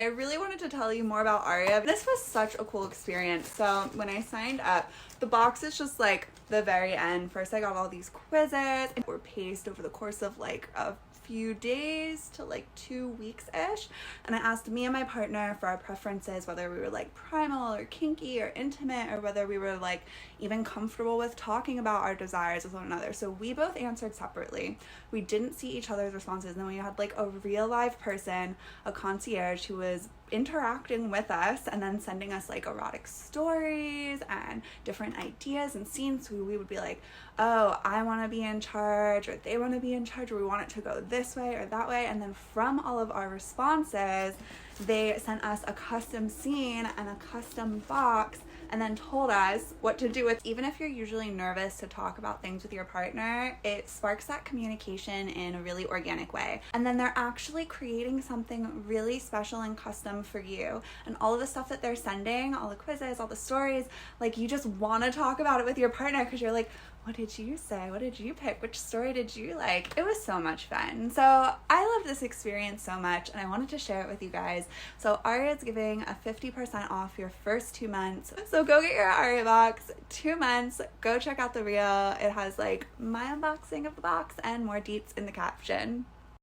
I really wanted to tell you more about Arya. This was such a cool experience. So when I signed up, the box is just like the very end. First I got all these quizzes and were paced over the course of like a few days to like 2 weeks-ish, and I asked me and my partner for our preferences, whether we were like primal or kinky or intimate, or whether we were like even comfortable with talking about our desires with one another. So we both answered separately. We didn't see each other's responses, and then we had like a real live person, a concierge, who was interacting with us and then sending us like erotic stories and different ideas and scenes. So we would be like, oh, I want to be in charge, or they want to be in charge, or we want it to go this way or that way. And then from all of our responses, they sent us a custom scene and a custom box, and then told us what to do with. Even if you're usually nervous to talk about things with your partner, it sparks that communication in a really organic way. And then they're actually creating something really special and custom for you. And all of the stuff that they're sending, all the quizzes, all the stories, like you just want to talk about it with your partner because you're like, what did you say? What did you pick? Which story did you like? It was so much fun. So I love this experience so much, and I wanted to share it with you guys. So Arya is giving a 50% off your first 2 months. So go get your Arya box, 2 months, go check out the reel. It has like my unboxing of the box and more deets in the caption.